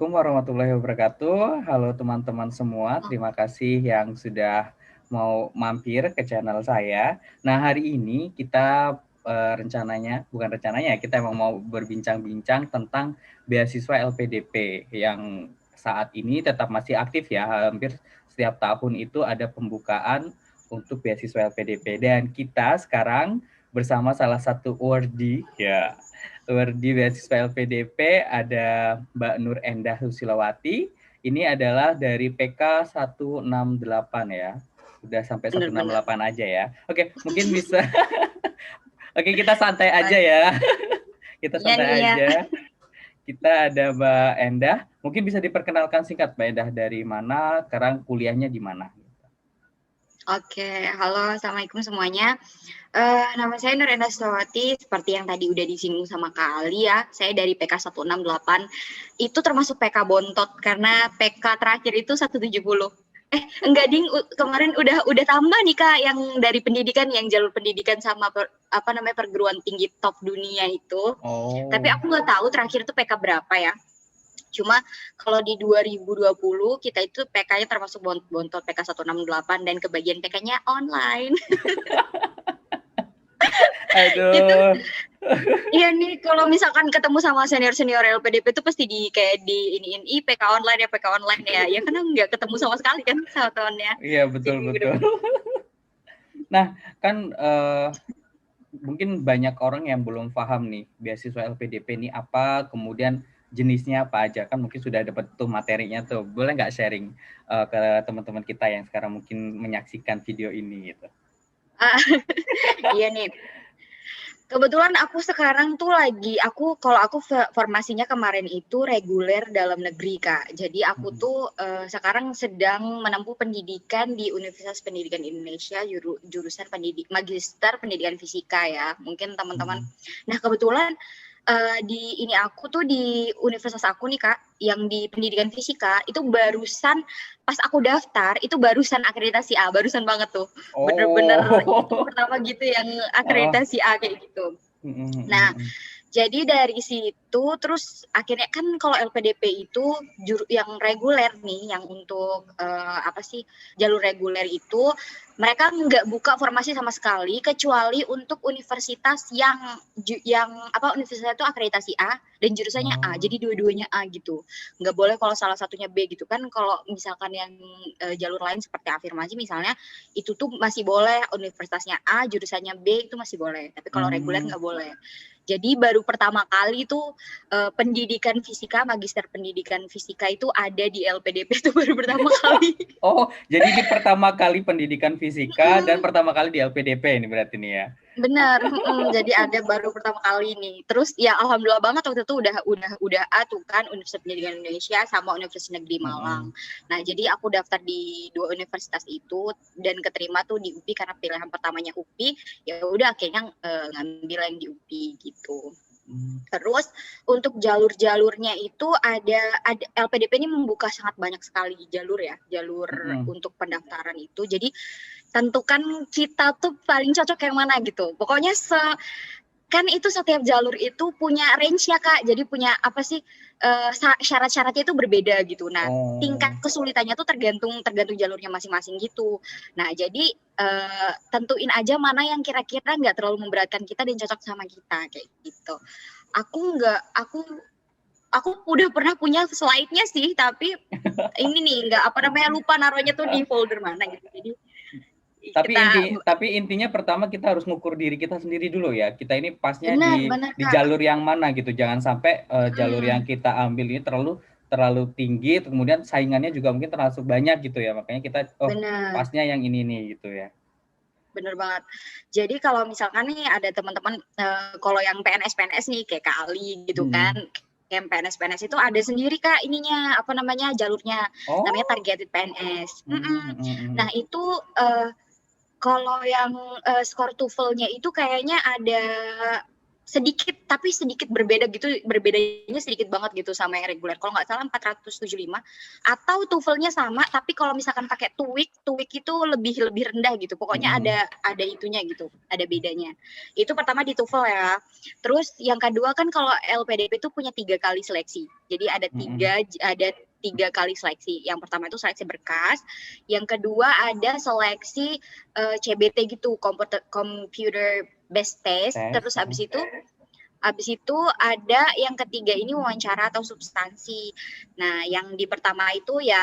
Assalamualaikum warahmatullahi wabarakatuh. Halo teman-teman semua, Oh, terima kasih yang sudah mau mampir ke channel saya. Nah, hari ini kita kita emang mau berbincang-bincang tentang beasiswa LPDP yang saat ini tetap masih aktif ya. Hampir setiap tahun itu ada pembukaan untuk beasiswa LPDP dan kita sekarang bersama salah satu awardee ya di beasiswa LPDP ada Mbak Nur Endah Susilawati. Ini adalah dari PK 168 ya. Udah sampai benar-benar. 168 aja ya. Oke, mungkin bisa. Oke, kita santai aja Baik. ya. Kita Iya nih santai ya. aja. Kita ada Mbak Endah. Mungkin bisa diperkenalkan singkat Mbak Endah dari mana, sekarang kuliahnya di mana? Oke, halo, assalamualaikum semuanya. Nama saya Nur Endah Susilawati, seperti yang tadi udah disinggung sama Kak Ali ya. Saya dari PK 168. Itu termasuk PK bontot karena PK terakhir itu 170. Enggak ding, kemarin udah tambah nih Kak yang dari pendidikan, yang jalur pendidikan sama perguruan tinggi top dunia itu. Tapi Oh. aku nggak tahu terakhir itu PK berapa ya. Cuma kalau di 2020 kita itu PK-nya termasuk bontot PK 168 dan kebagian PK-nya online. Itu Aduh. iya nih, kalau misalkan ketemu sama senior-senior LPDP itu pasti kayak di iniin, PK online ya. Ya karena nggak ketemu sama sekali kan sama temannya. Iya, betul Jadi betul. bener-bener. Nah, kan mungkin banyak orang yang belum paham nih beasiswa LPDP ini apa, kemudian jenisnya apa aja, kan mungkin sudah dapat tuh materinya tuh. Boleh nggak sharing ke teman-teman kita yang sekarang mungkin menyaksikan video ini gitu? Iya nih. Kebetulan aku sekarang tuh kalau aku formasinya kemarin itu reguler dalam negeri Kak. Jadi aku tuh sekarang sedang menempuh pendidikan di Universitas Pendidikan Indonesia jurusan Magister Pendidikan Fisika ya. Mungkin teman-teman. Nah kebetulan aku tuh di universitas aku nih Kak, yang di pendidikan fisika itu barusan pas aku daftar itu barusan akreditasi A, barusan banget tuh. Bener-bener itu Oh. pertama gitu yang Oh. akreditasi A kayak gitu. Nah, jadi dari situ terus akhirnya kan kalau LPDP itu yang reguler nih, yang untuk jalur reguler itu mereka nggak buka formasi sama sekali kecuali untuk universitas yang universitas itu akreditasi A dan jurusannya A. Oh. Jadi dua-duanya A gitu. Nggak boleh kalau salah satunya B gitu kan. Kalau misalkan yang jalur lain seperti afirmasi misalnya itu tuh masih boleh universitasnya A, jurusannya B itu masih boleh. Tapi kalau reguler nggak boleh. Jadi baru pertama kali tuh pendidikan fisika, magister pendidikan fisika itu ada di LPDP itu baru pertama kali. Oh, jadi ini pertama kali pendidikan fisika dan pertama kali di LPDP ini berarti nih ya. Benar, jadi ada baru pertama kali nih. Terus ya alhamdulillah banget waktu itu udah A tuh kan Universitas Pendidikan Indonesia sama Universitas Negeri Malang. Nah, jadi aku daftar di dua universitas itu dan keterima tuh di UPI karena pilihan pertamanya UPI. Ya udah akhirnya ngambil yang di UPI gitu. Terus untuk jalur-jalurnya itu ada LPDP ini membuka sangat banyak sekali jalur untuk pendaftaran itu. Jadi tentukan kita tuh paling cocok yang mana gitu. Pokoknya kan itu setiap jalur itu punya range-nya Kak. Jadi punya syarat-syaratnya itu berbeda gitu. Nah, tingkat kesulitannya tuh tergantung jalurnya masing-masing gitu. Nah, jadi tentuin aja mana yang kira-kira nggak terlalu memberatkan kita dan cocok sama kita kayak gitu. Aku udah pernah punya slide-nya sih, tapi ini nih lupa naruhnya tuh di folder mana gitu. Jadi tapi intinya pertama kita harus ngukur diri kita sendiri dulu ya. Kita ini pasnya benar di Kak. jalur yang mana gitu. Jangan sampai jalur yang kita ambil ini terlalu tinggi, kemudian saingannya juga mungkin terlalu banyak gitu ya. Makanya kita pasnya yang ini nih gitu ya. Bener banget. Jadi kalau misalkan nih ada teman-teman kalau yang PNS nih kayak Kak Ali gitu kan, yang PNS itu ada sendiri Kak ininya jalurnya, namanya targeted PNS. Nah itu kalau yang skor TOEFL-nya itu kayaknya ada sedikit, tapi sedikit berbeda gitu, berbedanya sedikit banget gitu sama yang reguler. Kalau nggak salah 475, atau TOEFL-nya sama, tapi kalau misalkan pakai TOEIC itu lebih rendah gitu. Pokoknya ada itunya gitu, ada bedanya. Itu pertama di TOEFL ya. Terus yang kedua kan kalau LPDP itu punya 3 kali seleksi. Jadi ada tiga kali seleksi. Yang pertama itu seleksi berkas, yang kedua ada seleksi CBT gitu, computer based test. Terus habis itu ada yang ketiga ini wawancara atau substansi. Nah, yang di pertama itu ya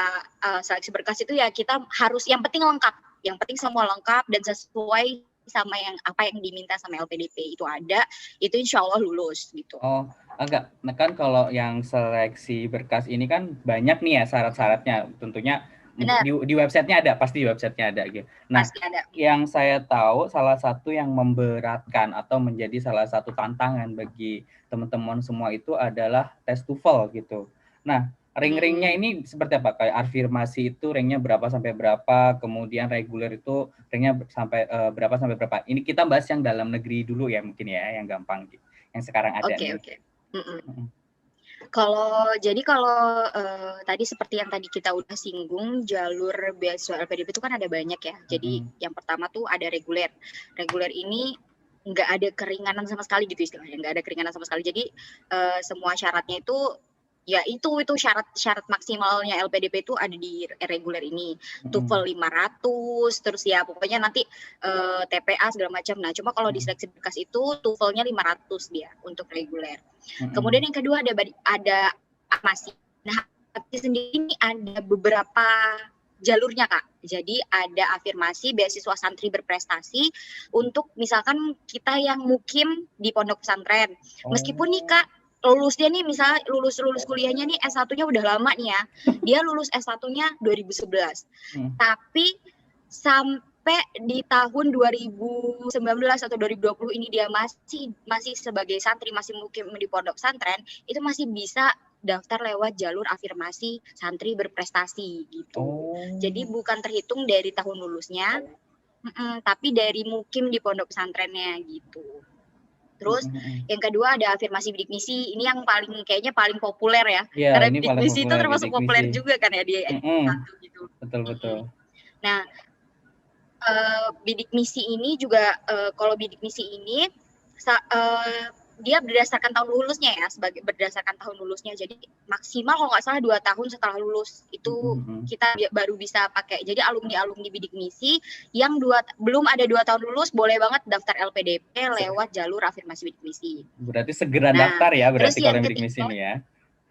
seleksi berkas itu ya kita harus yang penting lengkap, yang penting semua lengkap dan sesuai sama apa yang diminta sama LPDP itu ada, itu insya Allah lulus gitu. Oh, enggak. Nah kan kalau yang seleksi berkas ini kan banyak nih ya syarat-syaratnya. Tentunya di websitenya ada, pasti di websitenya ada gitu. Nah, ada. Yang saya tahu salah satu yang memberatkan atau menjadi salah satu tantangan bagi teman-teman semua itu adalah tes TOEFL gitu. Nah, ring-ringnya ini seperti apa? Kayak afirmasi itu ringnya berapa sampai berapa, kemudian reguler itu ringnya sampai berapa sampai berapa. Ini kita bahas yang dalam negeri dulu ya mungkin ya, yang gampang yang sekarang ada. Oke. Kalau tadi seperti yang tadi kita udah singgung, jalur beasiswa LPDP itu kan ada banyak ya. Jadi yang pertama tuh ada reguler. Reguler ini nggak ada keringanan sama sekali gitu istilahnya, nggak ada keringanan sama sekali. Jadi semua syaratnya itu ya itu syarat maksimalnya LPDP itu ada di reguler ini. TOEFL 500, terus ya pokoknya nanti TPA segala macam. Nah, cuma kalau di seleksi berkas itu TOEFL-nya 500 dia untuk reguler. Kemudian yang kedua ada afirmasi. Nah, afirmasi sendiri ini ada beberapa jalurnya, Kak. Jadi ada afirmasi beasiswa santri berprestasi untuk misalkan kita yang mukim di pondok pesantren. Meskipun nih, Kak, lulusnya nih misalnya lulus kuliahnya nih S1-nya udah lama nih ya. Dia lulus S1-nya 2011. Tapi sampai di tahun 2019 atau 2020 ini dia masih sebagai santri, masih mukim di pondok pesantren, itu masih bisa daftar lewat jalur afirmasi santri berprestasi gitu. Jadi bukan terhitung dari tahun lulusnya, tapi dari mukim di pondok pesantrennya gitu. Terus yang kedua ada afirmasi bidik misi. Ini yang kayaknya paling populer ya. Karena bidik misi itu termasuk populer juga kan ya di S1 gitu. Betul. Nah, bidik misi ini juga kalau bidik misi ini dia berdasarkan tahun lulusnya ya, berdasarkan tahun lulusnya. Jadi maksimal kalau nggak salah 2 tahun setelah lulus itu kita baru bisa pakai. Jadi alumni bidik misi yang belum ada 2 tahun lulus boleh banget daftar LPDP lewat jalur afirmasi bidik misi. Berarti segera daftar ya berarti kalau bidik misi ini ya.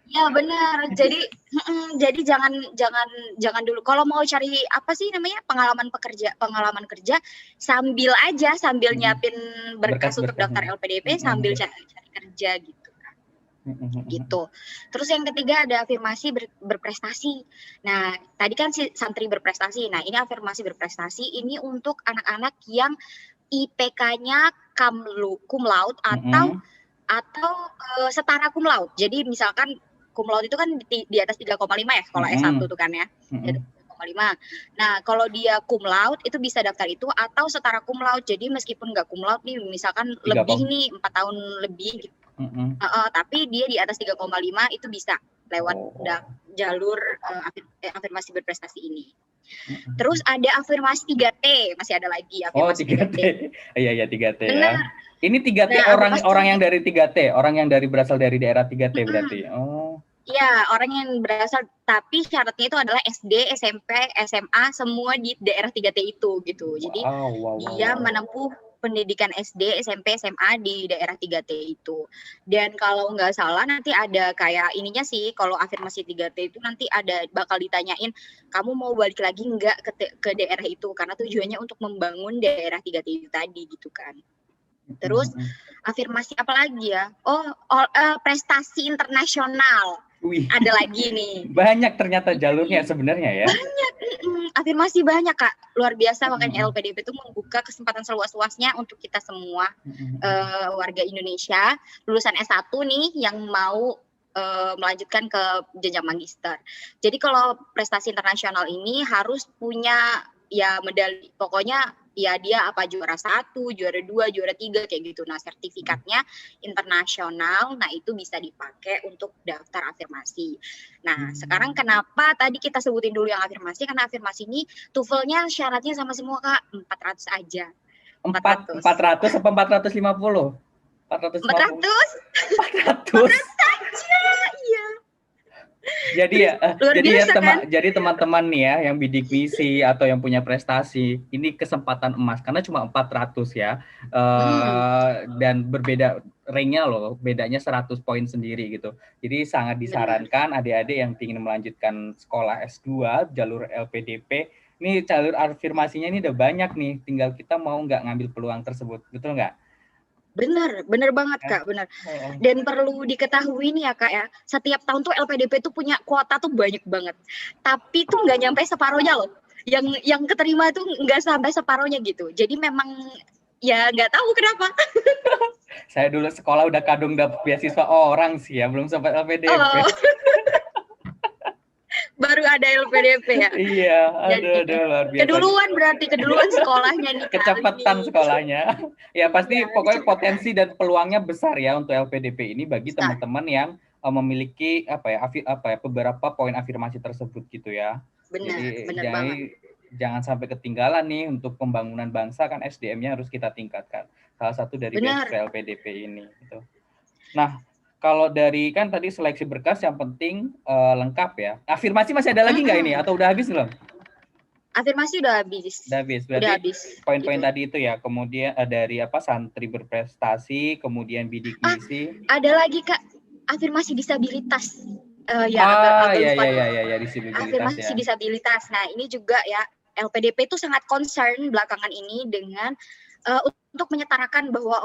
Ya benar. Jadi jangan dulu. Kalau mau cari apa sih namanya pengalaman kerja sambil nyiapin berkas untuk daftar LPDP sambil cari kerja gitu. Gitu. Terus yang ketiga ada afirmasi berprestasi. Nah, tadi kan si santri berprestasi. Nah, ini afirmasi berprestasi ini untuk anak-anak yang IPK-nya cum laude atau setara cum laude. Jadi misalkan cum laude itu kan di atas 3,5 ya kalau S1 tuh kan ya. 3,5. Nah, kalau dia cum laude itu bisa daftar itu atau setara cum laude. Jadi meskipun nggak cum laude nih misalkan lebih nih 4 tahun lebih gitu. Tapi dia di atas 3,5 itu bisa lewat jalur afirmasi berprestasi ini. Terus ada afirmasi 3T, masih ada lagi afirmasi 3T. Iya 3T ya. Ini 3T orang yang dari 3T, orang yang berasal dari daerah 3T berarti. Iya, orang yang berasal, tapi syaratnya itu adalah SD, SMP, SMA, semua di daerah 3T itu gitu. Jadi dia menempuh pendidikan SD, SMP, SMA di daerah 3T itu. Dan kalau nggak salah nanti ada kayak ininya sih, kalau afirmasi 3T itu nanti bakal ditanyain, kamu mau balik lagi nggak ke daerah itu? Karena tujuannya untuk membangun daerah 3T itu tadi gitu kan. Terus afirmasi apa lagi ya? Prestasi internasional. Ada lagi nih. Banyak ternyata jalurnya sebenarnya ya. Banyak. Afirmasi banyak, Kak. Luar biasa, makanya LPDP itu membuka kesempatan seluas-luasnya untuk kita semua warga Indonesia lulusan S1 nih yang mau melanjutkan ke jenjang magister. Jadi kalau prestasi internasional ini harus punya ya medali, pokoknya ya dia apa juara 1, juara 2, juara 3 kayak gitu. Nah, sertifikatnya internasional, nah itu bisa dipakai untuk daftar afirmasi. Nah, sekarang kenapa tadi kita sebutin dulu yang afirmasi, karena afirmasi ini TOEFL-nya syaratnya sama semua Kak, 400 aja. 400 apa 450? 450. 400 aja, iya. Jadi teman-teman nih ya yang bidik misi atau yang punya prestasi, ini kesempatan emas karena cuma 400 ya. Dan berbeda ranknya loh, bedanya 100 poin sendiri gitu. Jadi sangat disarankan adik-adik yang ingin melanjutkan sekolah S2 jalur LPDP, ini jalur afirmasinya ini udah banyak nih, tinggal kita mau nggak ngambil peluang tersebut, betul nggak? Bener banget Kak, bener. Dan perlu diketahui nih ya Kak ya, setiap tahun tuh LPDP tuh punya kuota tuh banyak banget, tapi tuh nggak nyampe separohnya loh. Yang keterima tuh nggak sampai separohnya gitu. Jadi memang ya nggak tahu kenapa. Saya dulu sekolah udah kadung dapet beasiswa orang sih ya, belum sempat LPDP. Baru ada LPDP ya. Iya, aduh luar biasa. Keduluan sekolahnya nih. Kecepatan sekolahnya. Ya pasti pokoknya potensi dan peluangnya besar ya untuk LPDP ini bagi teman-teman yang memiliki beberapa poin afirmasi tersebut gitu ya. Benar. Jangan sampai ketinggalan nih untuk pembangunan bangsa, kan SDM-nya harus kita tingkatkan. Salah satu dari beasiswa LPDP ini gitu. Nah, kalau dari kan tadi seleksi berkas yang penting lengkap ya. Afirmasi masih ada lagi nggak ini atau udah habis belum? Afirmasi udah habis. Berarti poin-poin tadi itu ya. Kemudian dari santri berprestasi, kemudian bidik misi. Ada lagi Kak, afirmasi disabilitas. Disabilitas. Afirmasi disabilitas. Nah, ini juga ya LPDP itu sangat concern belakangan ini dengan untuk menyetarakan bahwa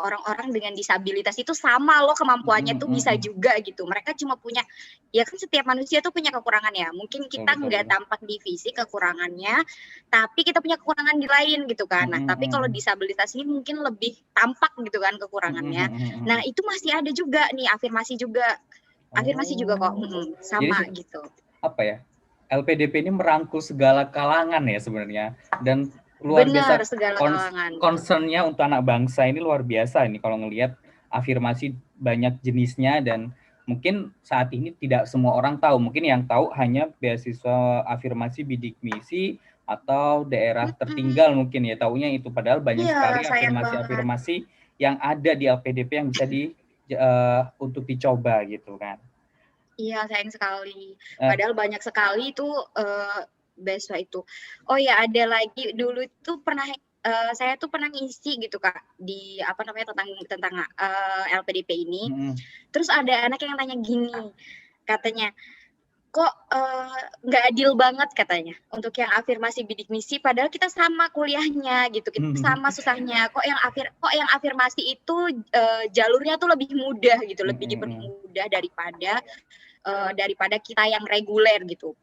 orang-orang dengan disabilitas itu sama loh kemampuannya tuh bisa juga gitu. Mereka cuma punya, ya kan setiap manusia tuh punya kekurangan ya. Mungkin kita nggak tampak di fisik kekurangannya, tapi kita punya kekurangan di lain gitu kan. Nah, tapi kalau disabilitas ini mungkin lebih tampak gitu kan kekurangannya. Nah, itu masih ada juga nih afirmasi juga. Afirmasi juga kok sama jadi, gitu. Apa ya? LPDP ini merangkul segala kalangan ya sebenarnya, dan luar biasa concernnya untuk anak bangsa ini luar biasa ini kalau ngelihat afirmasi banyak jenisnya, dan mungkin saat ini tidak semua orang tahu. Mungkin yang tahu hanya beasiswa afirmasi bidik misi atau daerah tertinggal mungkin ya taunya itu, padahal banyak sekali afirmasi yang ada di LPDP yang bisa untuk dicoba gitu kan. Iya, sayang sekali. Padahal banyak sekali itu beasiswa itu. Oh ya, ada lagi dulu itu saya tuh pernah ngisi gitu Kak di tentang LPDP ini. Terus ada anak yang tanya gini, katanya, kok nggak adil banget katanya untuk yang afirmasi bidik misi, padahal kita sama kuliahnya gitu, kita sama susahnya, kok yang afirmasi itu jalurnya tuh lebih mudah gitu, lebih dipermudah daripada kita yang reguler gitu.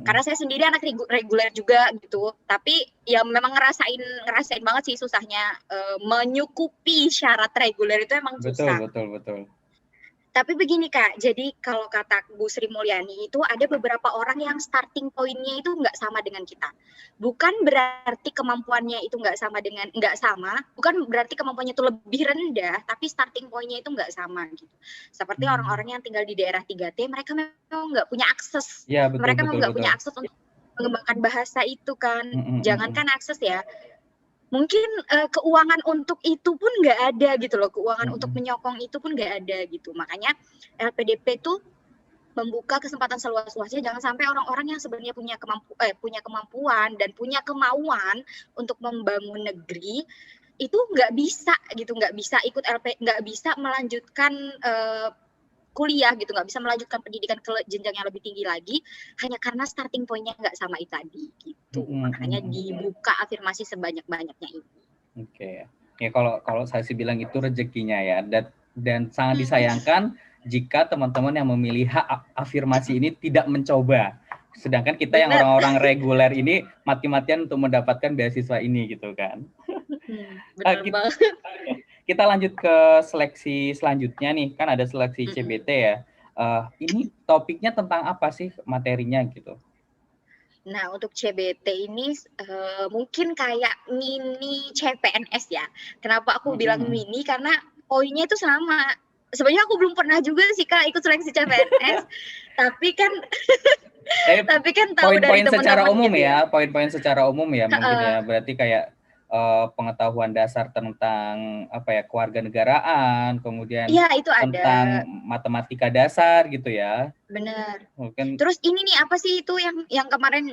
Karena saya sendiri anak reguler juga gitu, tapi ya memang ngerasain banget sih susahnya menyukupi syarat reguler itu emang susah. Betul. Tapi begini Kak, jadi kalau kata Bu Sri Mulyani itu ada beberapa orang yang starting point-nya itu nggak sama dengan kita. Bukan berarti kemampuannya itu nggak sama, bukan berarti kemampuannya itu lebih rendah, tapi starting point-nya itu nggak sama gitu. Seperti orang-orang yang tinggal di daerah 3T, mereka memang nggak punya akses. Mereka memang nggak punya akses untuk mengembangkan bahasa itu kan. Jangankan akses ya, mungkin keuangan untuk itu pun nggak ada gitu loh, keuangan untuk menyokong itu pun nggak ada gitu. Makanya LPDP itu membuka kesempatan seluas-luasnya, jangan sampai orang-orang yang sebenarnya punya kemampuan dan punya kemauan untuk membangun negeri itu nggak bisa ikut nggak bisa melanjutkan kuliah gitu, nggak bisa melanjutkan pendidikan ke jenjang yang lebih tinggi lagi hanya karena starting point-nya nggak sama itu tadi gitu. Makanya dibuka afirmasi sebanyak-banyaknya ini. Oke. Ya kalau saya sih bilang itu rezekinya ya, dan sangat disayangkan jika teman-teman yang memilih hak afirmasi ini tidak mencoba. Sedangkan kita yang orang-orang reguler ini mati-matian untuk mendapatkan beasiswa ini gitu kan. Kita lanjut ke seleksi selanjutnya nih, kan ada seleksi CBT ya. Ini topiknya tentang apa sih materinya gitu? Nah, untuk CBT ini mungkin kayak mini CPNS ya. Kenapa aku bilang mini? Karena poinnya itu sama. Sebenarnya aku belum pernah juga sih Kak ikut seleksi CPNS, tapi kan tapi kan tahu dari poin-poin secara teman-teman umum gitu ya. Poin-poin secara umum ya mungkin ya. Berarti kayak pengetahuan dasar tentang kewarganegaraan, kemudian Iya, itu tentang ada. matematika dasar gitu ya. Benar. Mungkin Terus ini nih apa sih itu yang kemarin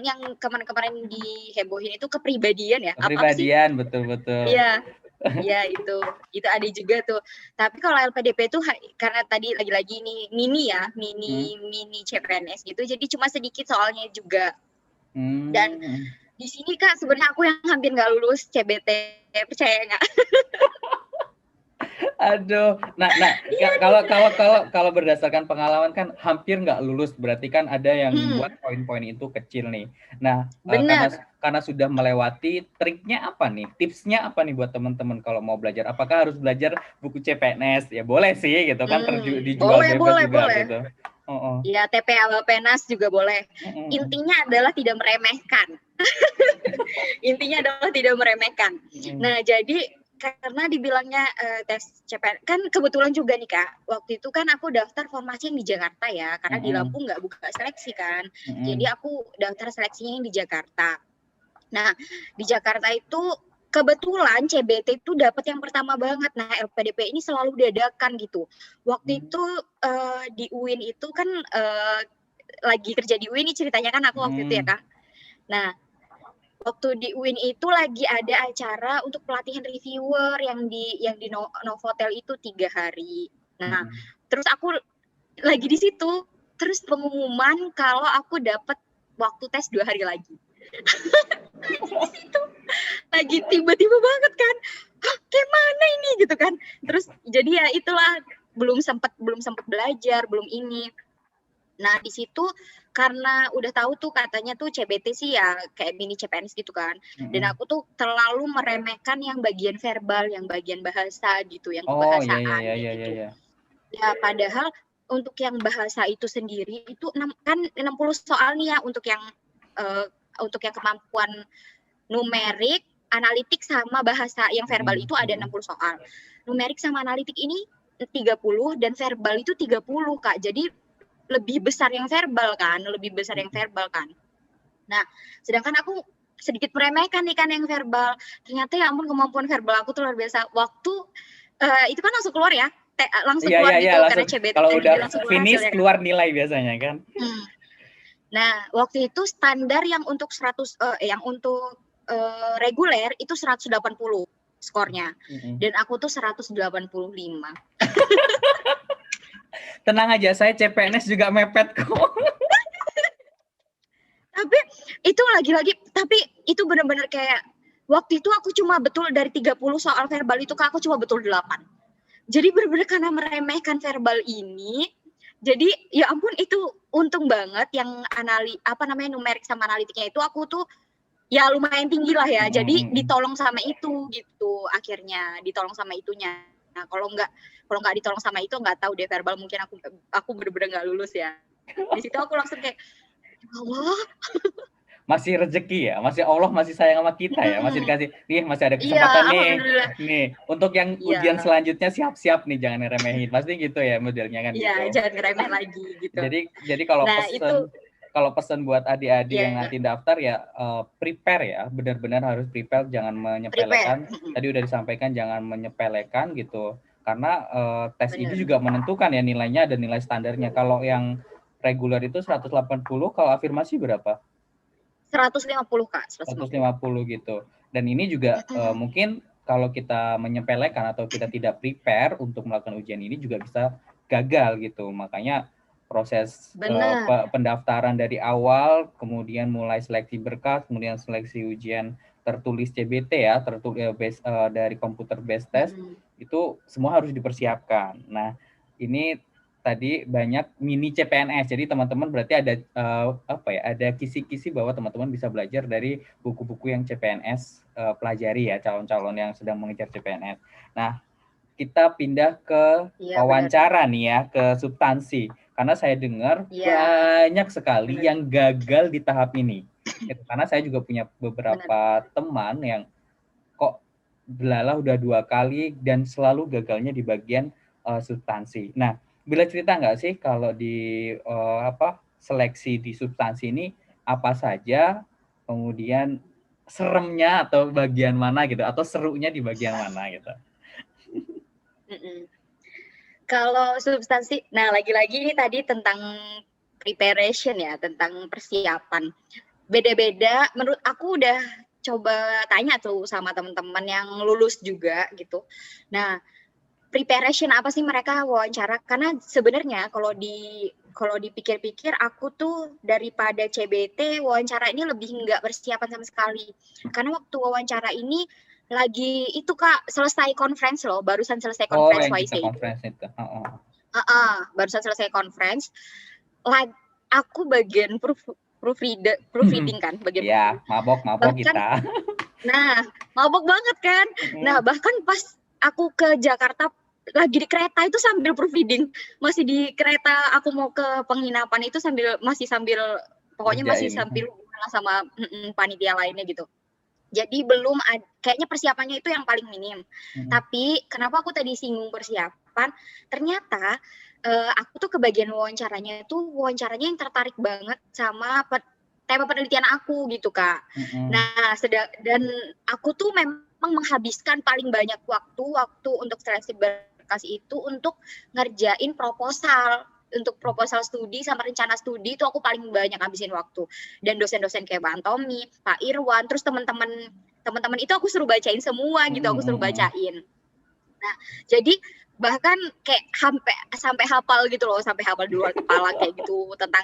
dihebohin itu kepribadian ya? Apa sih? kepribadian, betul-betul. Iya. Iya itu ada juga tuh. Tapi kalau LPDP itu karena tadi lagi-lagi ini mini CPNS gitu, jadi cuma sedikit soalnya juga. Dan di sini Kak sebenarnya aku yang hampir nggak lulus CBT, percaya nggak? Aduh, kalau berdasarkan pengalaman kan hampir nggak lulus, berarti kan ada yang buat poin-poin itu kecil nih. Nah, karena sudah melewati, triknya apa nih? Tipsnya apa nih buat teman-teman kalau mau belajar? Apakah harus belajar buku CPNS? Ya boleh sih, gitu kan, dijual bebas juga gitu. Iya, TPA Bapenas juga boleh. Intinya adalah tidak meremehkan. Intinya adalah tidak meremehkan. Nah, jadi karena dibilangnya tes CPNS, kan kebetulan juga nih Kak, waktu itu kan aku daftar formasi yang di Jakarta ya, karena di Lampung nggak buka seleksi kan. Jadi aku daftar seleksinya yang di Jakarta. Nah, di Jakarta itu kebetulan CBT itu dapat yang pertama banget. Nah, LPDP ini selalu dadakan gitu. Waktu itu di UIN itu kan lagi kerja di UIN, ceritanya kan aku waktu itu ya Kak. Nah, waktu di UIN itu lagi ada acara untuk pelatihan reviewer yang di Novotel itu 3 hari. Nah, terus aku lagi di situ, terus pengumuman kalau aku dapat waktu tes 2 hari lagi. Di situ lagi tiba-tiba banget kan, kayak mana ini gitu kan. Terus jadi ya itulah belum sempat belajar, belum ini. Nah, di situ karena udah tahu tuh katanya tuh CBT sih ya kayak mini CPNS gitu kan. Dan aku tuh terlalu meremehkan yang bagian verbal, yang bagian bahasa gitu, yang kebahasaan gitu. Ya, padahal untuk yang bahasa itu sendiri itu 60 soal nih ya untuk yang kemampuan numerik, analitik sama bahasa yang verbal itu ada 60 soal. Numerik sama analitik ini 30 dan verbal itu 30 Kak. Jadi lebih besar yang verbal kan. Nah, sedangkan aku sedikit meremehkan nih kan yang verbal. Ternyata ya ampun kemampuan verbal aku tuh luar biasa. Waktu itu kan langsung keluar ya. Langsung keluar gitu karena CBT. Kalau udah finish keluar nilai biasanya kan. Nah, waktu itu standar yang untuk 100 yang untuk reguler itu 180 skornya. Dan aku tuh 185. Tenang aja, saya CPNS juga mepet kok. Tapi itu lagi-lagi, tapi itu benar-benar kayak waktu itu aku cuma betul dari 30 soal verbal itu Kak, aku cuma betul 8. Jadi benar-benar karena meremehkan verbal ini, jadi ya ampun itu untung banget yang numerik sama analitiknya itu aku tuh ya lumayan tinggi lah ya. Jadi ditolong sama itu gitu akhirnya, ditolong sama itunya. Nah, kalau nggak ditolong sama itu nggak tahu deh verbal mungkin aku bener-bener nggak lulus ya. Di situ aku langsung kayak Allah. Masih rezeki ya, masih Allah masih sayang sama kita ya, masih dikasih nih, masih ada kesempatan nih untuk yang ujian selanjutnya siap-siap nih, jangan ngeremehin, pasti gitu ya modelnya kan. Iya, gitu. Jangan ngeremeh lagi gitu. Jadi kalau pesan buat adik-adik yang nanti daftar ya prepare ya, benar-benar harus prepare, jangan menyepelekan. Tadi udah disampaikan jangan menyepelekan gitu, karena tes ini juga menentukan ya nilainya, ada nilai standarnya. Kalau yang reguler itu 180, kalau afirmasi berapa? 150 Kak, 150 gitu. Dan ini juga mungkin kalau kita menyepelekan atau kita tidak prepare untuk melakukan ujian ini juga bisa gagal gitu. Makanya proses pendaftaran dari awal, kemudian mulai seleksi berkas, kemudian seleksi ujian tertulis CBT ya, tertulis dari komputer based test, itu semua harus dipersiapkan. Nah, ini tadi banyak mini CPNS. Jadi teman-teman berarti ada ada kisi-kisi bahwa teman-teman bisa belajar dari buku-buku yang CPNS pelajari ya, calon-calon yang sedang mengejar CPNS. Nah, kita pindah ke wawancara nih ya, ke substansi. Karena saya dengar banyak sekali yang gagal di tahap ini. Gitu. Karena saya juga punya Benar. beberapa teman yang kok belalah udah 2 kali dan selalu gagalnya di bagian substansi. Nah, boleh cerita nggak sih kalau di seleksi di substansi ini apa saja, kemudian seremnya atau bagian mana gitu, atau serunya di bagian mana gitu? Mm-mm. Kalau substansi, nah lagi-lagi ini tadi tentang preparation ya, tentang persiapan. Beda-beda, menurut aku udah coba tanya tuh sama teman-teman yang lulus juga gitu. Nah, preparation apa sih mereka wawancara? Karena sebenarnya kalau dipikir-pikir aku tuh daripada CBT wawancara ini lebih nggak persiapan sama sekali. Karena waktu wawancara ini lagi itu Kak selesai conference loh, barusan selesai Oh, conference yang kita YC itu. conference itu. Barusan selesai conference. Aku bagian proofreading kan, bagian ya, mabok bahkan, kita. Nah, mabok banget kan. Nah, bahkan pas aku ke Jakarta lagi di kereta itu sambil proofreading, masih di kereta aku mau ke penginapan itu masih sambil pokoknya masih sambil sama panitia lainnya gitu. Jadi belum kayaknya persiapannya itu yang paling minim. Tapi kenapa aku tadi singgung persiapan? Ternyata aku tuh ke bagian wawancaranya yang tertarik banget sama tema penelitian aku gitu Kak. Nah, dan aku tuh memang menghabiskan paling banyak waktu untuk seleksi berkas itu untuk ngerjain proposal. Untuk proposal studi sama rencana studi itu aku paling banyak habisin waktu. Dan dosen-dosen kayak Pak Antomi, Pak Irwan, terus teman-teman itu aku suruh bacain semua gitu, aku suruh bacain. Nah, jadi bahkan kayak sampai hafal gitu loh, sampai hafal di luar kepala kayak gitu tentang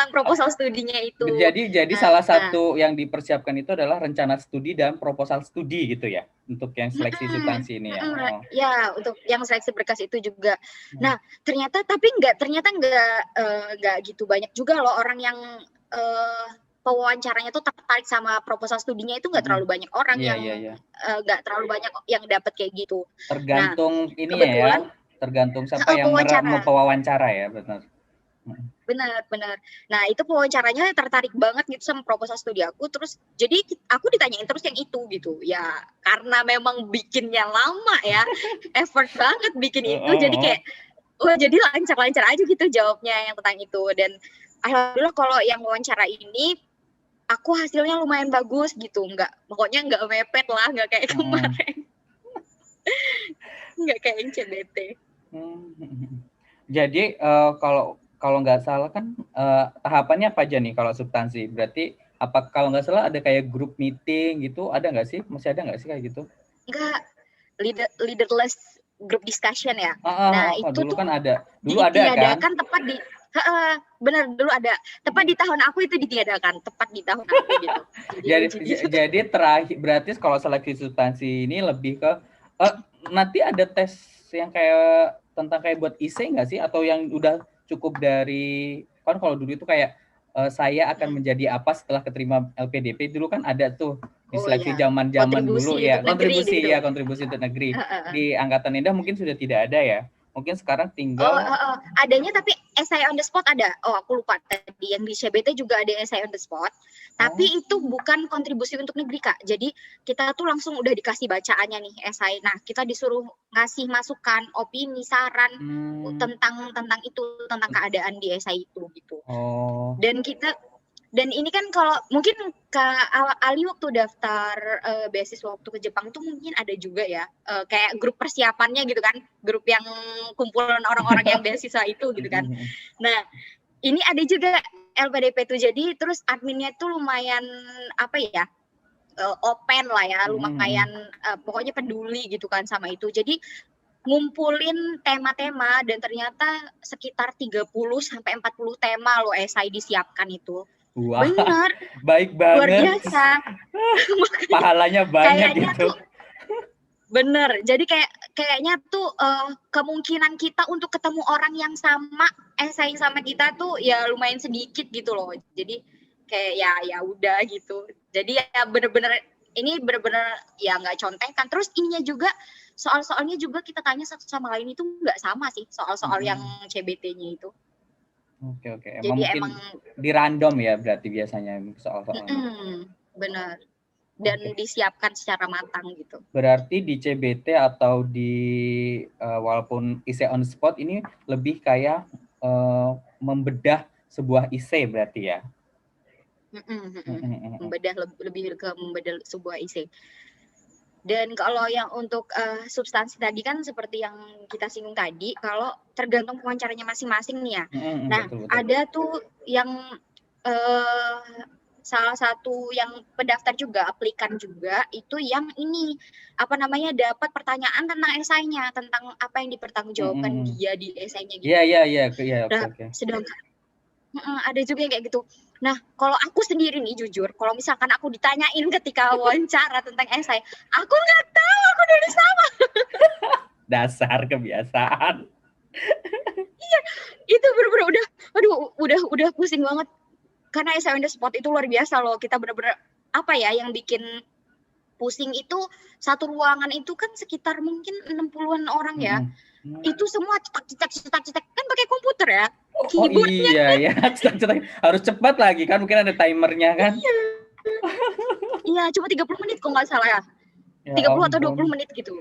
proposal studinya itu. Jadi salah satu yang dipersiapkan itu adalah rencana studi dan proposal studi gitu ya, untuk yang seleksi substansi ini ya. Ya, untuk yang seleksi berkas itu juga. Nah, ternyata nggak gitu banyak juga loh orang yang pewawancaranya tuh tertarik sama proposal studinya itu nggak terlalu banyak orang yang nggak terlalu banyak yang dapat kayak gitu. Tergantung tergantung siapa yang mewawancara ya, benar. Benar. Nah, itu pewawancaranya tertarik banget gitu sama proposal studi aku. Terus jadi aku ditanyain terus yang itu gitu. Ya, karena memang bikinnya lama ya. Effort banget bikin itu. Jadi kayak jadi lancar-lancar aja gitu jawabnya yang tentang itu. Dan alhamdulillah kalau yang wawancara ini aku hasilnya lumayan bagus gitu. Pokoknya nggak mepet lah, nggak kayak kemarin. Nggak kayak yang CBT. Jadi kalau nggak salah kan tahapannya apa aja nih kalau substansi? Berarti kalau nggak salah ada kayak grup meeting gitu, ada nggak sih? Masih ada nggak sih kayak gitu? Enggak, leaderless group discussion ya. Itu dulu tuh kan ada. Dulu ada kan? Tepat di benar dulu ada. Tepat di tahun aku itu ditiadakan, tepat di tahun aku gitu. Jadi terakhir berarti kalau seleksi substansi ini lebih ke nanti ada tes yang kayak tentang kayak buat IC nggak sih, atau yang udah cukup dari kan kalau dulu itu kayak saya akan menjadi apa setelah keterima LPDP, dulu kan ada tuh di seleksi zaman dulu ya, kontribusi untuk negeri. Di Angkatan Indah mungkin sudah tidak ada ya. Mungkin sekarang tinggal adanya, tapi essay on the spot ada. Aku lupa tadi yang di CBT juga ada essay on the spot. Tapi itu bukan kontribusi untuk negeri Kak. Jadi kita tuh langsung udah dikasih bacaannya nih essay. Nah, kita disuruh ngasih masukan, opini, saran tentang itu, tentang keadaan di essay itu gitu. Dan ini kan kalau mungkin Kak Ali waktu daftar beasiswa waktu ke Jepang itu mungkin ada juga ya kayak grup persiapannya gitu kan, grup yang kumpulan orang-orang yang beasiswa itu gitu kan. Nah, ini ada juga LPDP tuh, jadi terus adminnya tuh lumayan open lah ya, lumayan pokoknya peduli gitu kan sama itu. Jadi ngumpulin tema-tema dan ternyata sekitar 30 sampai 40 tema loh esai disiapkan itu. Wah, benar, baik banget. Luar biasa. Pahalanya banyak gitu. Bener, jadi kayaknya tuh kemungkinan kita untuk ketemu orang yang sama esai sama kita tuh ya lumayan sedikit gitu loh. Jadi kayak ya udah gitu. Jadi ya bener-bener ya nggak contekan. Terus ininya juga soal-soalnya juga kita tanya satu sama lain itu nggak sama sih soal-soal yang CBT-nya itu. Oke. Emang Jadi mungkin emang di random ya berarti biasanya soal-soalnya. benar. Dan Oke. disiapkan secara matang gitu. Berarti di CBT atau di walaupun essay on the spot ini lebih kayak membedah sebuah essay berarti ya. Lebih ke membedah sebuah isi. Dan kalau yang untuk substansi tadi kan seperti yang kita singgung tadi, kalau tergantung wawancaranya masing-masing nih ya. Nah, Betul. ada tuh yang salah satu yang pendaftar juga, aplikan juga, itu yang ini apa namanya dapat pertanyaan tentang esainya, tentang apa yang dipertanggungjawabkan dia di esainya gitu. Iya, Nah, oke. sedangkan ada juga yang kayak gitu. Nah, kalau aku sendiri nih jujur, kalau misalkan aku ditanyain ketika wawancara tentang esai, aku nggak tahu aku nulis apa. Dasar kebiasaan. Iya, itu bener-bener udah pusing banget. Karena essay on the spot itu luar biasa loh. Kita bener-bener apa ya yang bikin pusing itu satu ruangan itu kan sekitar mungkin 60-an orang ya. Itu semua cetak kan pakai komputer ya. Keyboardnya iya, cetak harus cepat lagi kan, mungkin ada timernya kan. Iya, cuma 30 menit kok nggak salah ya. 30 atau 20 menit gitu.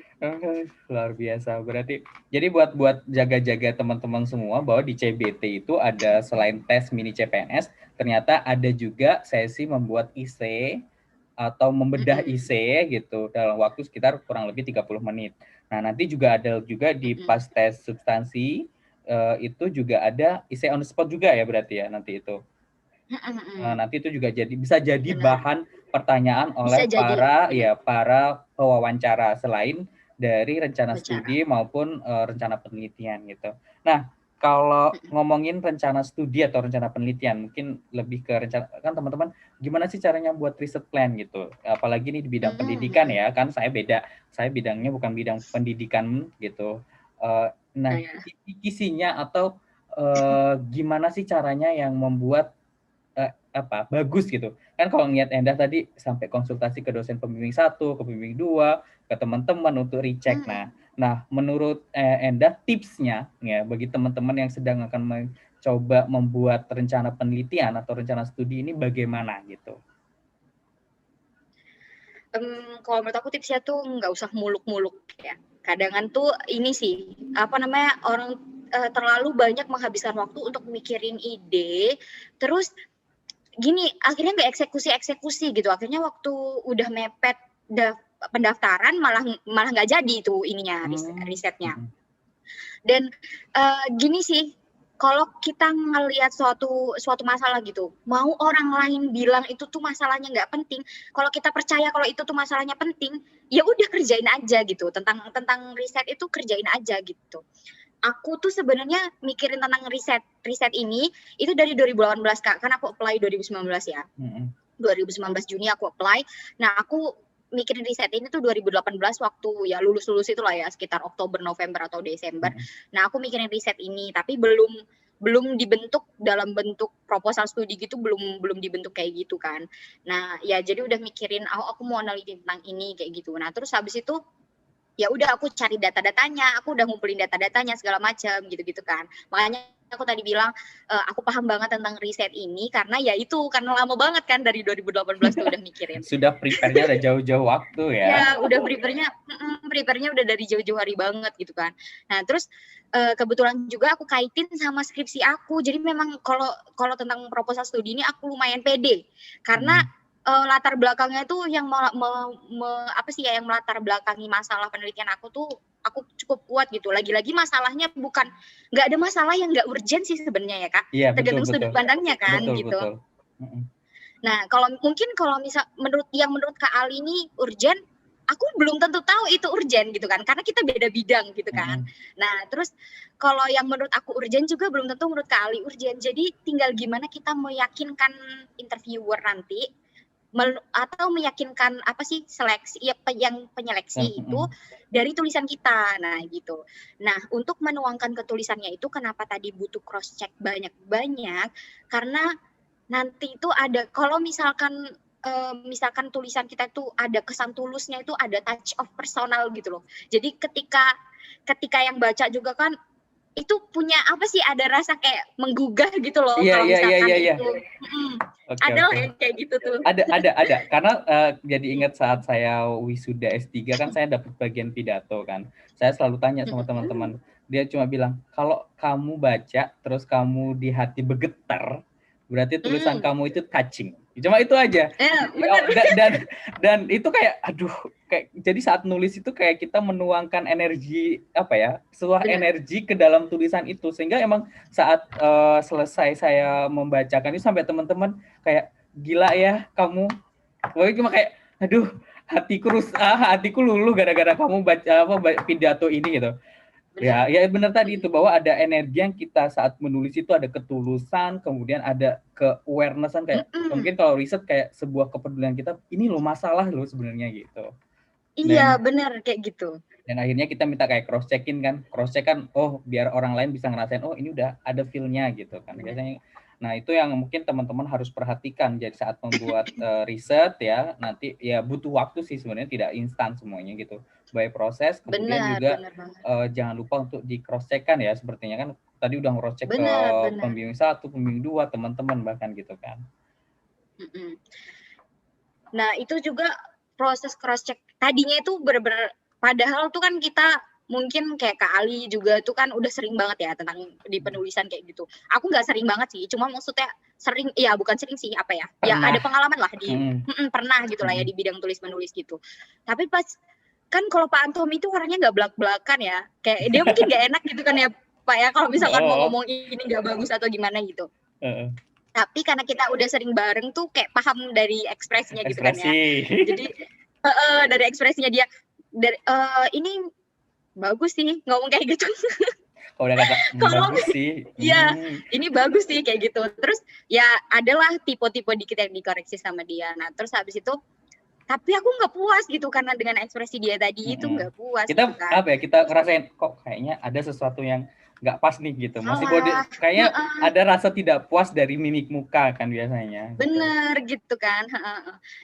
Luar biasa. Berarti jadi buat jaga-jaga teman-teman semua bahwa di CBT itu ada selain tes mini CPNS, ternyata ada juga sesi membuat IC atau membedah IC gitu dalam waktu sekitar kurang lebih 30 menit. Nah, nanti juga ada juga di pas tes substansi itu juga ada IC on the spot juga ya berarti ya nanti itu. Nanti itu juga bisa jadi bahan pertanyaan oleh para pewawancara selain dari rencana studi maupun rencana penelitian gitu. Nah, kalau ngomongin rencana studi atau rencana penelitian, mungkin lebih ke rencana kan teman-teman gimana sih caranya buat riset plan gitu. Apalagi nih di bidang pendidikan ya, kan saya beda. Saya bidangnya bukan bidang pendidikan gitu. Nah, kisi-kisinya atau gimana sih caranya yang membuat bagus gitu kan. Kalau ngeliat Endah tadi sampai konsultasi ke dosen pembimbing 1, ke pembimbing 2, ke teman-teman untuk recheck. Nah menurut Endah tipsnya ya bagi teman-teman yang sedang akan mencoba membuat rencana penelitian atau rencana studi ini bagaimana gitu? Kalau menurut aku tipsnya tuh nggak usah muluk-muluk ya. Kadang tuh ini sih apa namanya orang terlalu banyak menghabiskan waktu untuk mikirin ide, terus gini akhirnya nggak eksekusi gitu. Akhirnya waktu udah mepet pendaftaran malah nggak jadi tuh ininya risetnya. Dan gini sih, kalau kita ngelihat suatu masalah gitu, mau orang lain bilang itu tuh masalahnya nggak penting, kalau kita percaya kalau itu tuh masalahnya penting, ya udah kerjain aja gitu. Tentang riset itu kerjain aja gitu. Aku tuh sebenarnya mikirin tentang riset ini itu dari 2018 Kak, kan aku apply 2019 ya. 2019 Juni aku apply. Nah, aku mikirin riset ini tuh 2018 waktu ya lulus itulah ya, sekitar Oktober, November atau Desember. Nah, aku mikirin riset ini tapi belum dibentuk dalam bentuk proposal studi gitu, belum dibentuk kayak gitu kan. Nah, ya jadi udah mikirin aku mau neliti tentang ini kayak gitu. Nah, terus habis itu ya udah aku cari data-datanya, aku udah ngumpulin data-datanya segala macam gitu-gitu kan. Makanya aku tadi bilang aku paham banget tentang riset ini karena karena lama banget kan dari 2018 tuh udah mikirin. Sudah prepare-nya udah jauh-jauh waktu ya. Ya, udah prepare-nya udah dari jauh-jauh hari banget gitu kan. Nah, terus kebetulan juga aku kaitin sama skripsi aku. Jadi memang kalau tentang proposal studi ini aku lumayan pede karena latar belakangnya tuh yang yang melatar belakangi masalah penelitian aku tuh aku cukup kuat gitu. Lagi-lagi masalahnya nggak ada masalah yang nggak urgent sih sebenarnya ya Kak. Iya, tergantung sudut pandangnya kan gitu. Nah, kalau misal menurut Kak Ali ini urgent, aku belum tentu tahu itu urgent gitu kan, karena kita beda bidang gitu kan. Nah, terus kalau yang menurut aku urgent juga belum tentu menurut Kak Ali urgent. Jadi tinggal gimana kita meyakinkan interviewer nanti atau meyakinkan seleksi yang penyeleksi itu dari tulisan kita. Nah, gitu. Nah, untuk menuangkan ke tulisannya itu kenapa tadi butuh cross check banyak-banyak karena nanti itu ada kalau misalkan tulisan kita itu ada kesan tulusnya, itu ada touch of personal gitu loh. Jadi ketika yang baca juga kan itu punya apa sih, ada rasa kayak menggugah gitu loh Iya, kalau iya, iya, misalkan iya, iya. itu Oke, ada lah oke. yang kayak gitu tuh. Ada. Karena jadi ingat saat saya wisuda S3 kan saya dapat bagian pidato kan. Saya selalu tanya sama teman-teman. Dia cuma bilang, kalau kamu baca terus kamu di hati bergetar, berarti tulisan kamu itu touching. Cuma itu aja. Bener. Dan itu kayak aduh, kayak jadi saat nulis itu kayak kita menuangkan energi apa ya? Sebuah energi ke dalam tulisan itu, sehingga emang saat selesai saya membacakan itu sampai teman-teman kayak gila ya kamu. Pokoknya cuma kayak aduh, hatiku luluh gara-gara kamu baca pidato ini gitu. Ya benar tadi itu, bahwa ada energi yang kita saat menulis itu, ada ketulusan, kemudian ada ke-awareness-an kayak mungkin kalau riset kayak sebuah kepedulian kita, ini loh masalah loh sebenarnya gitu. Iya, benar kayak gitu. Dan akhirnya kita minta kayak cross check kan, oh biar orang lain bisa ngerasain, oh ini udah ada feel-nya gitu kan. Biasanya nah itu yang mungkin teman-teman harus perhatikan jadi saat membuat riset ya, nanti ya butuh waktu sih sebenarnya, tidak instan semuanya gitu, by proses. Kemudian juga jangan lupa untuk di cross check kan ya, sepertinya kan tadi udah cross check ke pembimbing 1, pembimbing 2, teman-teman bahkan gitu kan. Nah itu juga proses cross check tadinya itu bener-bener, padahal tuh kan kita mungkin kayak Kak Ali juga tuh kan udah sering banget ya tentang di penulisan kayak gitu. Aku nggak sering banget sih, cuma maksudnya sering, ya bukan sering sih, apa ya, ya ada pengalaman lah di pernah gitu lah ya di bidang tulis menulis gitu. Tapi pas kan kalau Pak Antom itu orangnya nggak belak-belakan ya, kayak dia mungkin nggak enak gitu kan ya Pak ya, kalau misalkan mau ngomong ini nggak bagus atau gimana gitu. Tapi karena kita udah sering bareng tuh kayak paham dari ekspresinya gitu kan ya. Jadi dari ekspresinya dia, dari ini bagus sih ngomong kayak gitu. Kalau udah kata bagus sih. Iya, ini bagus sih kayak gitu. Terus ya adalah tipe-tipe dikit yang dikoreksi sama dia. Nah terus habis itu, tapi aku nggak puas gitu karena dengan ekspresi dia tadi itu nggak puas. Kita gitu kan. Apa ya, kita ngerasain kok kayaknya ada sesuatu yang nggak pas nih gitu. Masih kayaknya ada rasa tidak puas dari mimik muka kan biasanya. Bener gitu kan.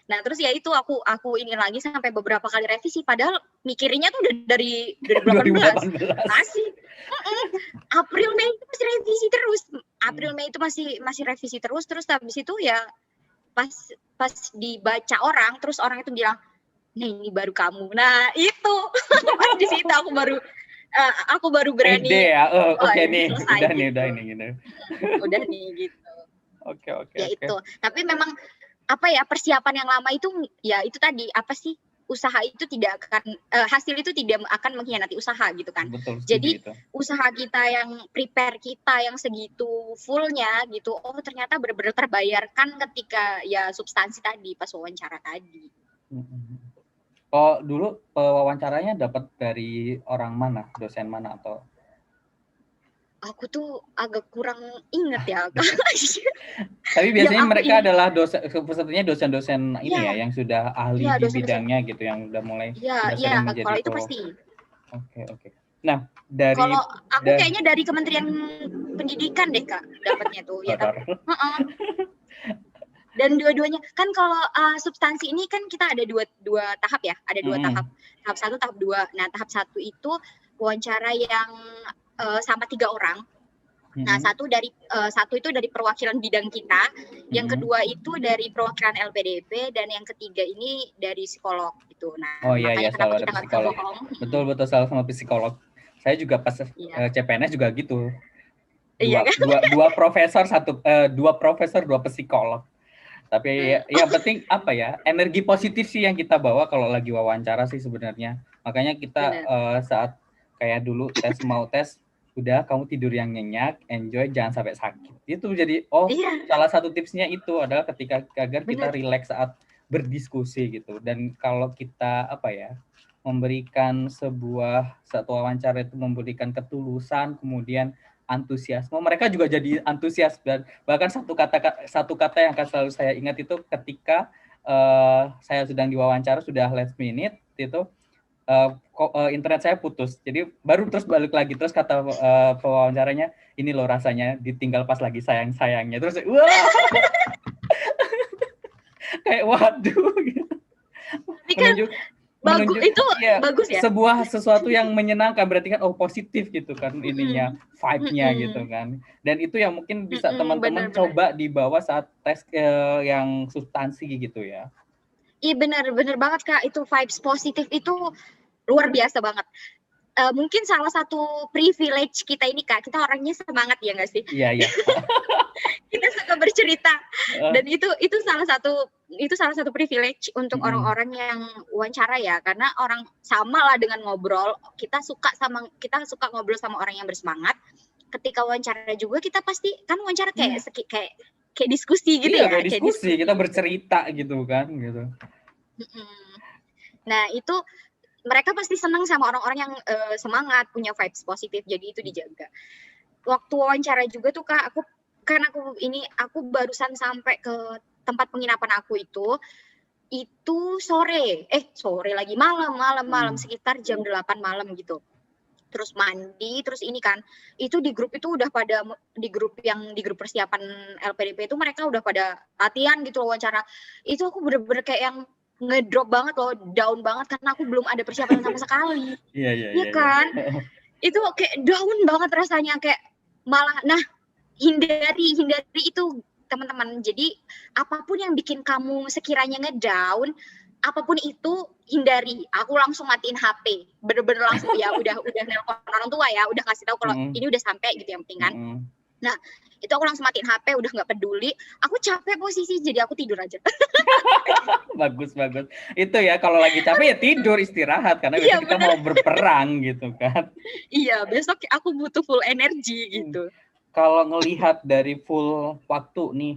Nah terus ya itu aku ini lagi sampai beberapa kali revisi, padahal mikirinnya tuh udah dari 2018. Masih April Mei itu masih revisi terus. April Mei itu masih revisi terus. Terus habis itu ya pas dibaca orang, terus orang itu bilang, "Nah, ini baru kamu." Nah, itu di situ aku baru berani. Ya. Oke nih, udah ini gitu. Udah nih gitu. Oke. Ya itu. Tapi memang apa ya, persiapan yang lama itu ya itu tadi, apa sih, usaha itu tidak akan hasil itu tidak akan mengkhianati usaha gitu kan. Betul, jadi itu. Usaha kita yang prepare kita yang segitu fullnya gitu, oh ternyata benar-benar terbayarkan ketika ya substansi tadi pas wawancara tadi. Oh dulu wawancaranya dapat dari orang mana, dosen mana atau? Aku tuh agak kurang inget ya. Tapi biasanya mereka adalah pesertanya dosen-dosen ini ya, yang sudah ahli di bidangnya gitu, yang udah mulai Iya, kalau itu pasti. Oke. Nah, kalau aku kayaknya dari Kementerian Pendidikan deh Kak, dapatnya tuh ya kan. Dan dua-duanya kan kalau substansi ini kan kita ada dua tahap ya, ada dua tahap. Tahap 1, tahap 2. Nah, tahap 1 itu wawancara yang sama 3 orang. Nah, satu itu dari perwakilan bidang kita, yang kedua itu dari perwakilan LPDP, dan yang ketiga ini dari psikolog gitu. Nah, makanya kenapa kita nggak bisa bohong. Betul, selalu sama psikolog. Saya juga pas CPNS juga gitu. Dua profesor, dua psikolog. Tapi ya penting apa ya, energi positif sih yang kita bawa kalau lagi wawancara sih sebenarnya. Makanya kita saat kayak dulu mau tes, udah kamu tidur yang nyenyak, enjoy, jangan sampai sakit. Itu jadi salah satu tipsnya itu adalah agar kita rileks saat berdiskusi gitu. Dan kalau kita apa ya, memberikan satu wawancara itu memberikan ketulusan, kemudian antusiasme, mereka juga jadi antusias. Dan bahkan satu kata yang akan selalu saya ingat itu ketika saya sedang diwawancara, sudah last minute itu internet saya putus, jadi baru terus balik lagi, terus kata pewawancaranya, ini loh rasanya ditinggal pas lagi sayang-sayangnya, terus wah kayak waduh gitu. Tapi kan Bagus menunjuk itu ya bagus ya. sebuah sesuatu yang menyenangkan, berarti kan positif gitu kan ininya, vibe-nya gitu kan. Dan itu yang mungkin bisa teman-teman coba dibawa saat tes yang substansi gitu ya. Iya benar banget Kak, itu vibes positif itu luar biasa banget. Mungkin salah satu privilege kita ini Kak, kita orangnya semangat ya nggak sih? Iya. Kita suka bercerita dan itu salah satu privilege untuk orang-orang yang wawancara ya, karena orang sama lah dengan ngobrol, kita suka ngobrol sama orang yang bersemangat. Ketika wawancara juga kita pasti kan wawancara kayak diskusi gitu ya. Kayak diskusi, kita bercerita gitu kan gitu. Nah itu mereka pasti senang sama orang-orang yang semangat, punya vibes positif, jadi itu dijaga. Waktu wawancara juga tuh Kak, aku barusan sampai ke tempat penginapan aku itu sore lagi malam sekitar jam 8 malam gitu. Terus mandi, terus ini kan, itu di grup itu udah pada, di grup persiapan LPDP itu mereka udah pada latihan gitu loh wawancara. Itu aku bener-bener kayak yang ngedrop banget loh, down banget karena aku belum ada persiapan sama sekali. Iya kan? Itu kayak down banget rasanya, kayak malah, nah hindari itu teman-teman. Jadi apapun yang bikin kamu sekiranya ngedown, apapun itu hindari. Aku langsung matiin HP, bener-bener langsung ya udah nelpon orang tua ya, udah kasih tahu kalau ini udah sampai gitu yang penting kan. Nah itu aku langsung matiin HP, udah nggak peduli. Aku capek posisi, jadi aku tidur aja. Bagus. Itu ya kalau lagi capek ya tidur, istirahat karena besok kita mau berperang gitu kan. Iya, besok aku butuh full energi gitu. Kalau ngelihat dari full waktu nih,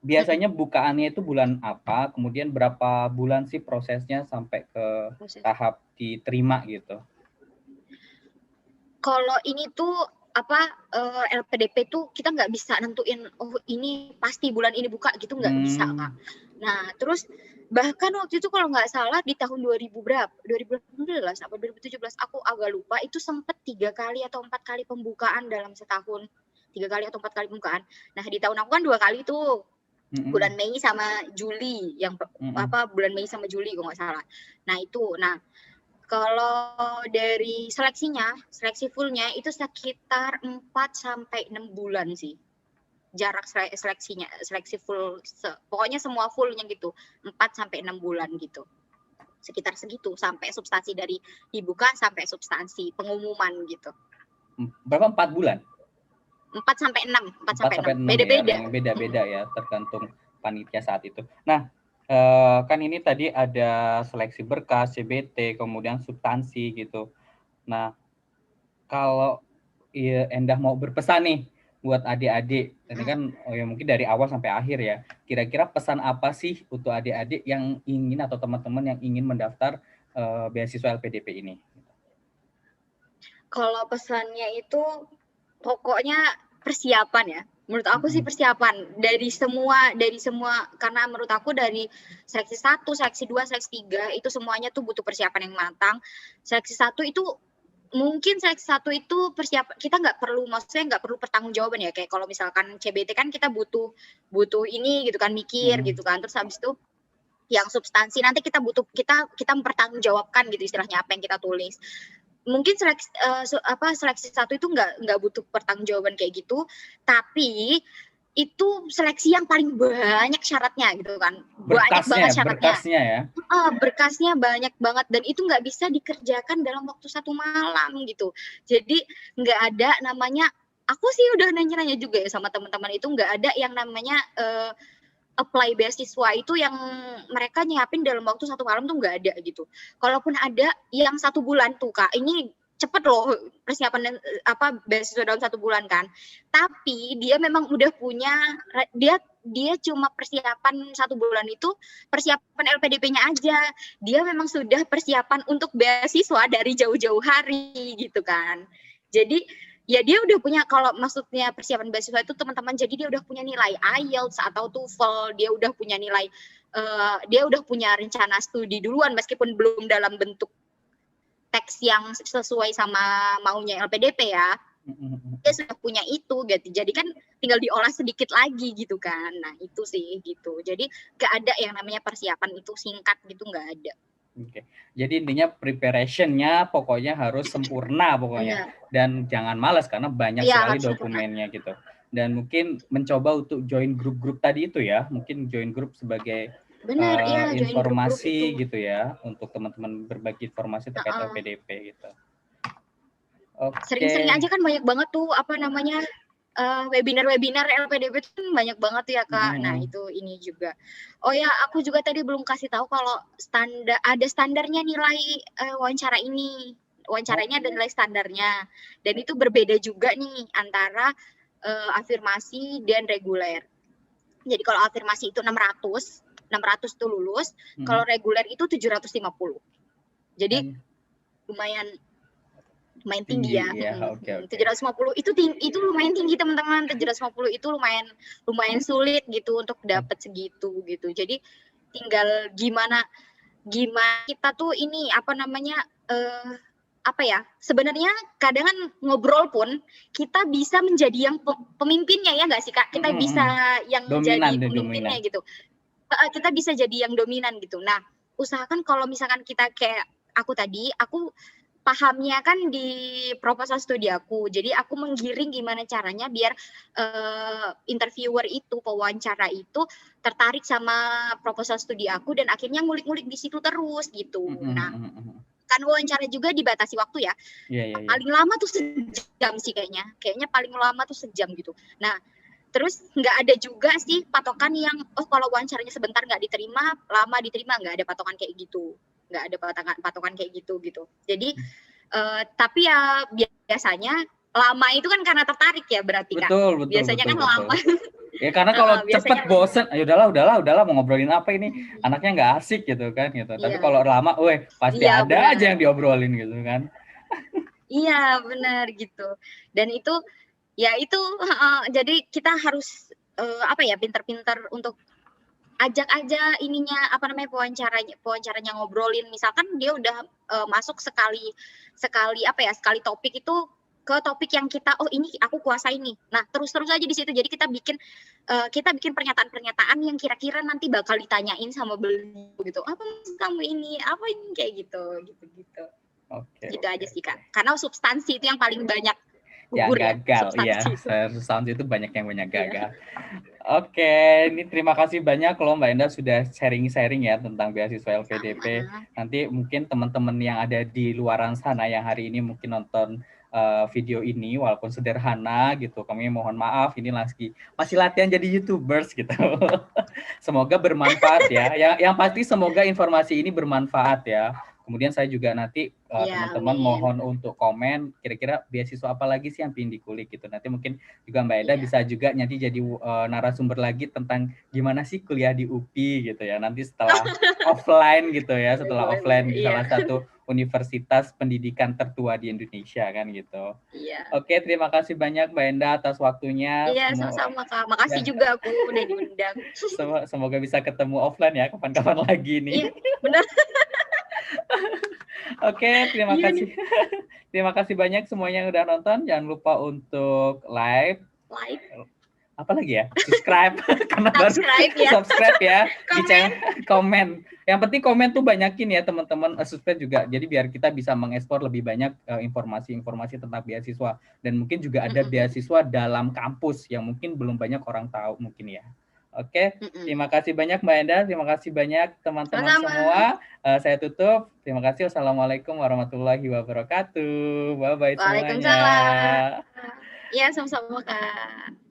biasanya bukaannya itu bulan apa? Kemudian berapa bulan sih prosesnya sampai ke tahap diterima gitu? Kalau ini tuh LPDP tuh kita nggak bisa nentuin ini pasti bulan ini buka gitu, nggak bisa Kak. Nah terus bahkan waktu itu kalau nggak salah di tahun 2018 atau 2017 aku agak lupa, itu sempet 3 kali atau 4 kali pembukaan dalam setahun. 3 kali atau 4 kali pembukaan. Nah di tahun aku kan 2 kali tuh, bulan Mei sama Juli, yang bulan Mei sama Juli kalau nggak salah. Nah itu, kalau dari seleksi fullnya itu sekitar 4-6 bulan sih. Jarak seleksi full, pokoknya semua fullnya gitu, 4-6 bulan gitu. Sekitar segitu, sampai substansi dari dibuka sampai substansi pengumuman gitu. Berapa 4 bulan? 4-6. Beda-beda ya, tergantung panitia saat itu. Nah, kan ini tadi ada seleksi berkas, CBT, kemudian substansi gitu. Nah, kalau Endah mau berpesan nih buat adik-adik, ini kan mungkin dari awal sampai akhir ya, kira-kira pesan apa sih untuk adik-adik yang ingin atau teman-teman yang ingin mendaftar beasiswa LPDP ini? Kalau pesannya itu pokoknya persiapan ya. Menurut aku sih persiapan dari semua, karena menurut aku dari seleksi 1, seleksi 2, seleksi 3 itu semuanya tuh butuh persiapan yang matang. Seleksi 1 itu mungkin persiapan kita nggak perlu pertanggungjawaban ya, kayak kalau misalkan CBT kan kita butuh ini gitu kan, mikir gitu kan. Terus habis itu yang substansi nanti kita mempertanggungjawabkan gitu istilahnya apa yang kita tulis. Mungkin seleksi 1 itu nggak butuh pertanggungjawaban kayak gitu, tapi itu seleksi yang paling banyak syaratnya gitu kan, banyak banget syaratnya. Berkasnya ya. Berkasnya banyak banget dan itu nggak bisa dikerjakan dalam waktu 1 malam gitu. Jadi nggak ada namanya, aku sih udah nanya-nanya juga ya sama teman-teman, itu nggak ada yang namanya apply beasiswa itu yang mereka nyiapin dalam waktu 1 malam tuh nggak ada gitu. Kalaupun ada yang 1 bulan tuh Kak, ini cepet loh persiapan beasiswa dalam 1 bulan kan. Tapi dia memang udah punya, dia cuma persiapan 1 bulan itu persiapan LPDP-nya aja. Dia memang sudah persiapan untuk beasiswa dari jauh-jauh hari gitu kan. Jadi ya dia udah punya, kalau maksudnya persiapan beasiswa itu teman-teman, jadi dia udah punya nilai IELTS atau TOEFL, dia udah punya nilai, dia udah punya rencana studi duluan meskipun belum dalam bentuk teks yang sesuai sama maunya LPDP ya. Dia sudah punya itu gitu, jadi kan tinggal diolah sedikit lagi gitu kan. Nah itu sih gitu, jadi gak ada yang namanya persiapan itu singkat gitu, gak ada. Oke. Jadi intinya preparation-nya pokoknya harus sempurna pokoknya. Dan jangan malas karena banyak sekali dokumennya gitu. Dan mungkin mencoba untuk join grup-grup tadi itu ya. Mungkin join grup sebagai informasi grup gitu ya. Untuk teman-teman berbagi informasi terkait LPDP gitu. Sering-sering aja kan banyak banget tuh apa namanya webinar-webinar LPDP itu kan banyak banget ya Kak. Nah itu ini juga. Oh ya aku juga tadi belum kasih tahu kalau ada standarnya nilai wawancara ini. Wawancaranya ada nilai standarnya. Dan itu berbeda juga nih antara afirmasi dan reguler. Jadi kalau afirmasi itu 600 itu lulus. Kalau reguler itu 750. Jadi lumayan tinggi ya. 750 itu lumayan tinggi teman-teman. 750 itu lumayan sulit gitu untuk dapat segitu gitu. Jadi tinggal gimana kita tuh ini apa namanya apa ya? Sebenarnya kadang kan ngobrol pun kita bisa menjadi yang pemimpinnya ya nggak sih Kak? Kita bisa yang jadi pemimpinnya gitu. Kita bisa jadi yang dominan gitu. Nah, usahakan kalau misalkan kita kayak aku pahamnya kan di proposal studi aku. Jadi aku menggiring gimana caranya biar interviewer itu, pewawancara itu tertarik sama proposal studi aku dan akhirnya ngulik-ngulik di situ terus gitu. Nah, kan wawancara juga dibatasi waktu ya. Paling lama tuh sejam sih kayaknya. Kayaknya paling lama tuh sejam gitu. Nah, terus nggak ada juga sih patokan yang kalau wawancaranya sebentar nggak diterima, lama diterima, nggak ada patokan kayak gitu. Nggak ada patokan kayak gitu. Jadi tapi ya biasanya lama itu kan karena tertarik ya berarti Kak. Betul. Biasanya kan lama. Ya karena kalau cepet bosen, ayo udahlah mau ngobrolin apa ini, anaknya nggak asik gitu kan gitu. Tapi kalau lama, pasti ada aja yang diobrolin gitu kan. Iya benar gitu. Dan itu jadi kita harus pintar-pintar untuk ajak aja ininya pewawancaranya ngobrolin. Misalkan dia udah masuk sekali topik itu ke topik yang ini aku kuasai nih. Nah, terus aja di situ. Jadi kita bikin pernyataan-pernyataan yang kira-kira nanti bakal ditanyain sama beliau gitu. Apa kamu ini? Apa ini kayak gitu. Gitu aja sih Kak. Karena substansi itu yang paling banyak yang gagal ya. Substansi itu banyak yang gagal. Oke, ini terima kasih banyak loh Mbak Enda sudah sharing-sharing ya tentang beasiswa LPDP. Nanti mungkin teman-teman yang ada di luaran sana yang hari ini mungkin nonton video ini walaupun sederhana gitu, kami mohon maaf ini masih latihan jadi YouTubers gitu. Semoga bermanfaat ya. Yang pasti semoga informasi ini bermanfaat ya. Kemudian saya juga nanti teman-teman mohon untuk komen kira-kira beasiswa apa lagi sih yang ingin dikulik gitu. Nanti mungkin juga Mbak Eda bisa juga nanti jadi narasumber lagi tentang gimana sih kuliah di UPI gitu ya. Nanti setelah offline gitu ya, offline di salah satu universitas pendidikan tertua di Indonesia kan gitu. Oke, terima kasih banyak Mbak Enda atas waktunya. Iya, sama-sama Kak. Makasih juga aku udah diundang. Semoga bisa ketemu offline ya kapan-kapan lagi nih. Iya, benar. Oke, terima kasih. Terima kasih banyak semuanya yang udah nonton. Jangan lupa untuk like. Apa lagi ya? Subscribe. Karena subscribe ya. Di channel, komen. Yang penting komen tuh banyakin ya teman-teman. Subscribe juga. Jadi biar kita bisa mengekspor lebih banyak informasi-informasi tentang beasiswa. Dan mungkin juga ada beasiswa dalam kampus yang mungkin belum banyak orang tahu mungkin ya. Oke, terima kasih banyak Mbak Enda, terima kasih banyak teman-teman semua. Saya tutup. Terima kasih. Wassalamualaikum warahmatullahi wabarakatuh. Bye-bye semuanya. Waalaikumsalam. Iya, sama-sama Kak.